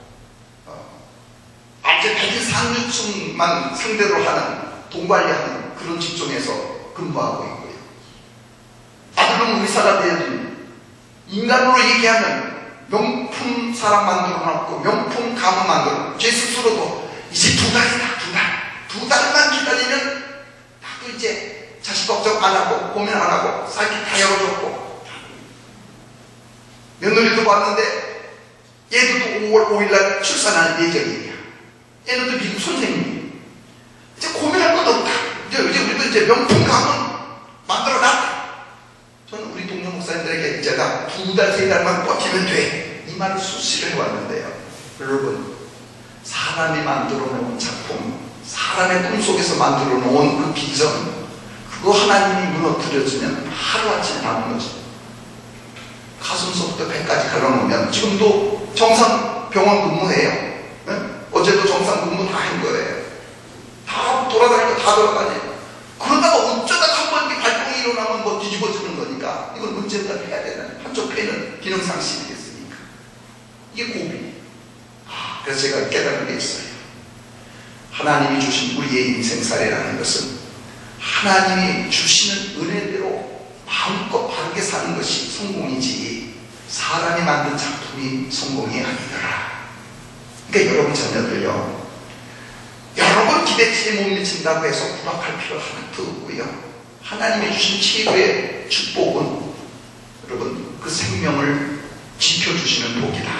Speaker 1: 아주 백인 상류층만 상대로 하는 돈 관리하는 그런 직종에서 근무하고 있고요. 아들은 의사가 되어진 인간으로 얘기하면 명품 사람 만들어놨고 명품 가문 만들어놨고 제 스스로도 이제 2달이다. 2달만 기다리면 나도 이제 자식 걱정 안 하고 고민 안 하고 사기 다 열어줬고 며느리도 봤는데 얘도 5월 5일날 출산할 예정이야. 얘는 또 미국 선생님이야. 이제 고민할 것 없다. 이제 우리도 이제 명품 가문 만들어놨다. 저는 우리 동료 목사님들에게 제가 2달, 3달만 버티면 돼. 이 말을 수시로 해왔는데요. 여러분, 사람이 만들어 놓은 작품, 사람의 꿈속에서 만들어 놓은 그 비전, 그거 하나님이 무너뜨려주면 하루아침에 나는 거죠. 가슴속부터 배까지 갈라놓으면 지금도 정상 병원 근무해요. 네? 어제도 정상 근무 다 한 거예요. 다 돌아다니고 다 돌아다녀요. 그러다가 어쩌다가 한번 발동이 일어나면 뭐 뒤집어지는 거니까 이건 문제를 해야 되는 한쪽 폐는 기능상실이겠으니까 이게 고비. 그래서 제가 깨달은 게 있어요. 하나님이 주신 우리의 인생사례라는 것은 하나님이 주시는 은혜대로 마음껏 바르게 사는 것이 성공이지 사람이 만든 작품이 성공이 아니더라. 그러니까 여러분 자녀들요, 여러분 기대치에 못 미친다고 해서 구박할 필요 하나도 없고요. 하나님이 주신 최고의 축복은 여러분 그 생명을 지켜주시는 복이다.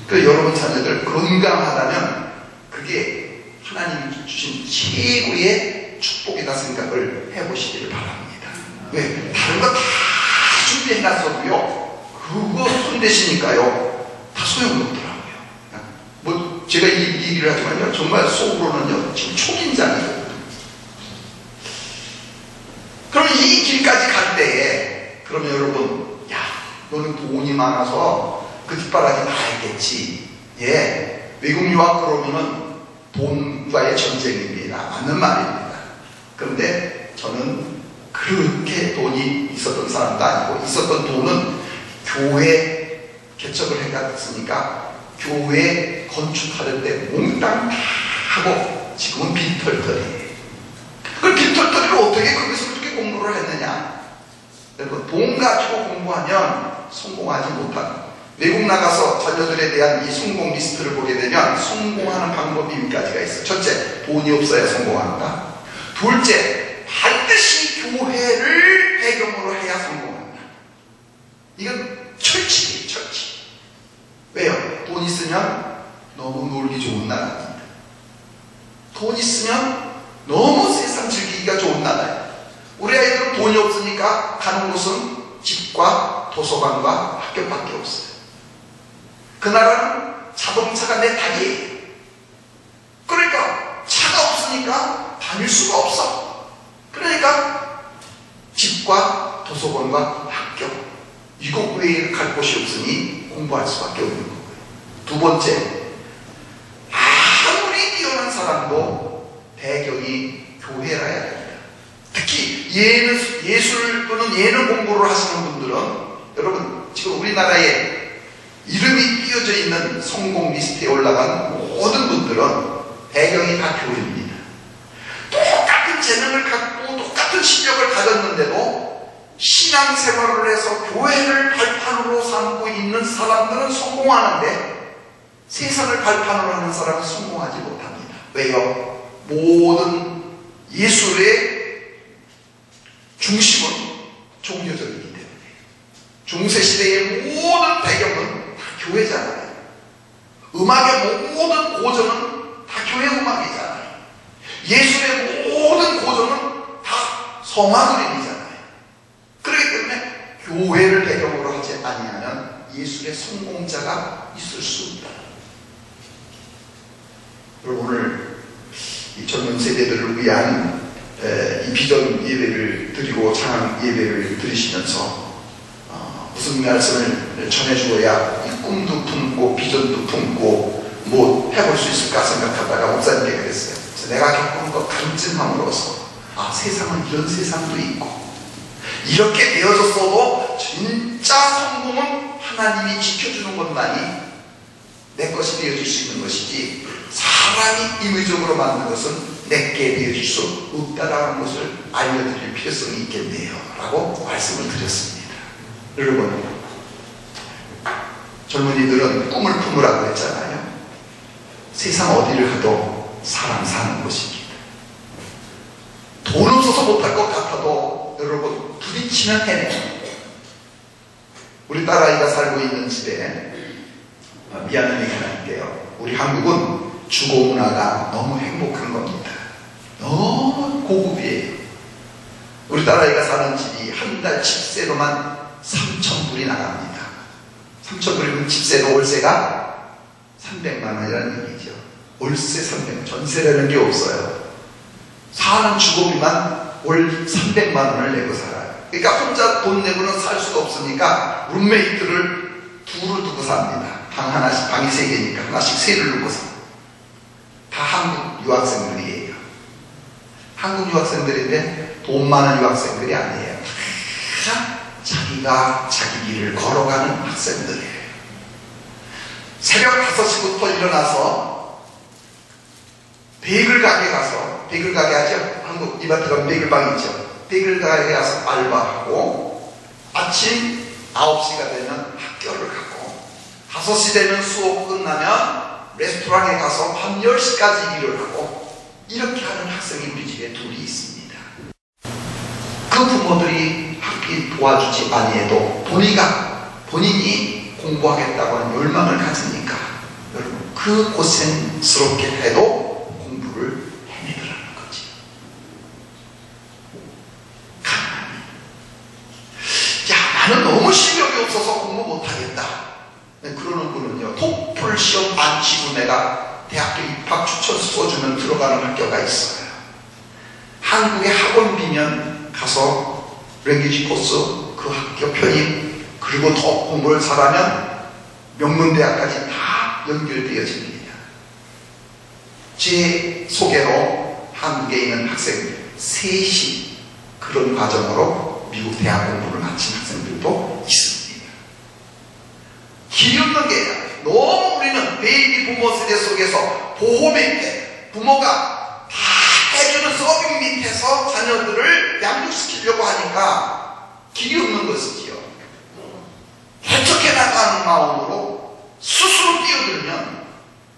Speaker 1: 그 여러분 자녀들 건강하다면 그게 하나님이 주신 최고의 축복이다 생각을 해보시기를 바랍니다. 왜? 다른 거 다 준비해놨어도요, 그거 손대시니까요 다 소용없더라고요. 뭐 제가 이 얘기를 하지만요, 정말 속으로는요 지금 초긴장이에요. 그럼 이 길까지 갈 때에 그러면 여러분, 야, 너는 돈이 많아서 그 뒷바라지 나야겠지. 예, 외국 유학 그러면은 돈과의 전쟁입니다. 맞는 말입니다. 그런데 저는 그렇게 돈이 있었던 사람도 아니고, 있었던 돈은 교회 개척을 해갔으니까 교회 건축하는데 몽땅 다 하고 지금은 빈털터리. 그걸 빈털터리를 어떻게 거기서 그렇게 공부를 했느냐? 여러분, 돈 가지고 공부하면 성공하지 못한다. 외국 나가서 자녀들에 대한 이 성공 리스트를 보게 되면 성공하는 방법이 몇 가지가 있어요. 첫째, 돈이 없어야 성공한다. 둘째, 반드시 교회를 배경으로 해야 성공한다. 이건 철칙이에요, 철칙. 왜요? 돈 있으면 너무 놀기 좋은 나라입니다. 돈 있으면 너무 세상 즐기기가 좋은 나라예요. 우리 아이들은 돈이 없으니까 가는 곳은 집과 도서관과 학교밖에 없어요. 그 나라는 자동차가 내 닭이에요. 그러니까 차가 없으니까 다닐 수가 없어. 그러니까 집과 도서관과 학교, 이거 외에 갈 곳이 없으니 공부할 수밖에 없는 거고요. 두 번째, 아무리 뛰어난 사람도 배경이 교회라야 됩니다. 특히 예술 또는 예능 공부를 하시는 분들은, 여러분 지금 우리나라에 이름이 띄어져 있는 성공 리스트에 올라간 모든 분들은 배경이 다 교회입니다. 똑같은 재능을 갖고 똑같은 실력을 가졌는데도 신앙생활을 해서 교회를 발판으로 삼고 있는 사람들은 성공하는데 세상을 발판으로 하는 사람은 성공하지 못합니다. 왜요? 모든 예술의 중심은 종교적이기 때문에. 중세시대의 모든 배경은 다 교회잖아요. 음악의 모든 고전은 다 교회 음악이잖아요. 예술의 모든 고전은 다 성화 그림이잖아요. 그렇기 때문에 교회를 배경으로 하지 아니하면 예술의 성공자가 있을 수 없다. 그리고 오늘 이 젊은 세대들을 위한 이 비전 예배를 드리고 찬양 예배를 드리시면서 무슨 말씀을 전해주어야 이 꿈도 품고 비전도 품고 뭐 해볼 수 있을까 생각하다가 목사님께 그랬어요. 내가 겪은 것 간증함으로써 세상은 이런 세상도 있고 이렇게 되어졌어도 진짜 성공은 하나님이 지켜주는 것만이 내 것이 되어질 수 있는 것이지 사람이 임의적으로 만든 것은 내게 되어질 수 없다라는 것을 알려드릴 필요성이 있겠네요 라고 말씀을 드렸습니다. 여러분, 젊은이들은 꿈을 품으라고 했잖아요. 세상 어디를 가도 사람 사는 곳입니다. 돈 없어서 못할 것 같아도 여러분 부딪히면 해내요. 우리 딸아이가 살고 있는 집에 미안한 얘기를 할게요. 우리 한국은 주거 문화가 너무 행복한 겁니다. 너무 고급이에요. 우리 딸아이가 사는 집이 한 달 집세로만 3,000불이 나갑니다. 3,000불이면 집세로 월세가 300만 원이라는 얘기죠. 월세 300만, 전세라는 게 없어요. 사는 주거비만 월 300만 원을 내고 살아요. 그러니까 혼자 돈 내고는 살 수가 없으니까 룸메이트를 둘을 두고 삽니다. 방 하나씩, 방이 3개니까 하나씩 세를 두고 삽니다. 다 한국 유학생들이에요. 한국 유학생들인데 돈 많은 유학생들이 아니에요. 다 자기가 자기 길을 걸어가는 학생들이에요. 새벽 5시부터 일어나서 베이글 가게 가서, 베이글 가게 하죠? 한국 이마트 가면 베이글방 있죠? 베이글 가게 가서 알바하고, 아침 9시가 되면 학교를 가고, 5시 되면 수업 끝나면 레스토랑에 가서 밤 10시까지 일을 하고, 이렇게 하는 학생이 우리 집에 둘이 있습니다. 그 부모들이 학비 도와주지 아니해도 본인이 공부하겠다고 하는 열망을 가지니까 여러분 그 고생스럽게 해도 공부를 해내더라는 거지. 야, 나는 너무 실력이 없어서 공부 못하겠다. 그러는 분은요, 토플 시험 안 치고 내가 대학교 입학 추천서 써주면 들어가는 학교가 있어요. 한국에 학원비면 가서 랭귀지 코스, 그 학교 편입, 그리고 더 공부를 잘하면 명문대학까지 다 연결되어집니다. 제 소개로 한국에 있는 학생 셋이 그런 과정으로 미국 대학 공부를 마친 학생들도 있습니다. 길이 없는 게 너무 우리는 베이비 부모 세대 속에서 보호 밑에 부모가 다 해주는 서빙 밑에서 자녀들을 양육시키려고 하니까 길이 없는 것이지요. 해촉해 나가는 마음으로 스스로 뛰어들면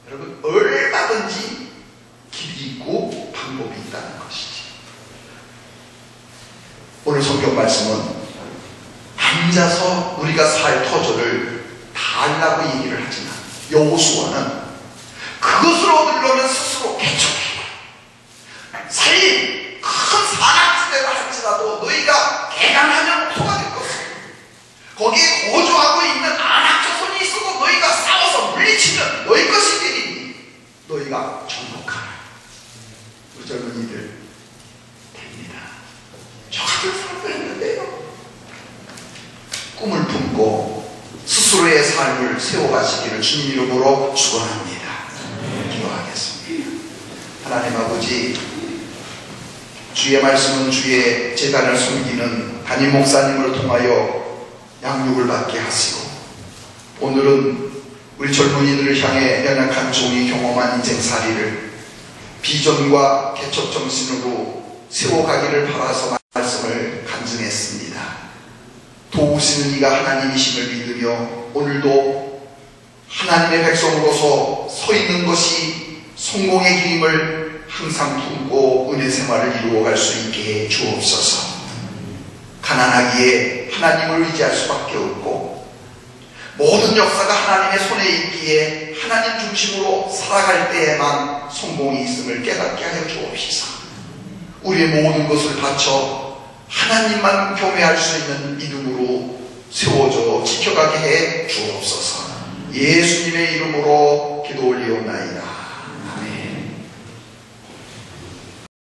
Speaker 1: 여러분 얼마든지 길이 있고 방법이 있다는 것이지. 오늘 성경 말씀은 앉아서 우리가 살 터전을 다 알라고 얘기를 하지만 여호수아는 그것을 얻으려면 스스로 개척해요. 살림 큰 산악지대를 할지라도 너희가 개간하면 토가 될 것이고 거기에 거주하고 있는 안악조선이 있어도 너희가 싸워서 물리치면 너희 것이 되리니 너희가 정복하라. 우리 젊은이들 됩니다. 저 같은 사람도 했는데요. 꿈을 품고 스스로의 삶을 세워가시기를 주님 이름으로 축원합니다. 기도하겠습니다. 하나님 아버지, 주의 말씀은 주의 제단을 섬기는 담임 목사님을 통하여 양육을 받게 하시고, 오늘은 우리 젊은이들을 향해 연약한 종이 경험한 인생살이를 비전과 개척 정신으로 세워가기를 바라서 말씀을 간증했습니다. 도우시는 이가 하나님이심을 믿으며 오늘도 하나님의 백성으로서 서 있는 것이 성공의 길임을 항상 품고 은혜 생활을 이루어갈 수 있게 해 주옵소서. 가난하기에 하나님을 의지할 수밖에 없고 모든 역사가 하나님의 손에 있기에 하나님 중심으로 살아갈 때에만 성공이 있음을 깨닫게 하여 주옵시사. 우리의 모든 것을 바쳐 하나님만 경외할 수 있는 믿음으로 세워져 지켜가게 해 주옵소서. 예수님의 이름으로 기도 올리옵나이다.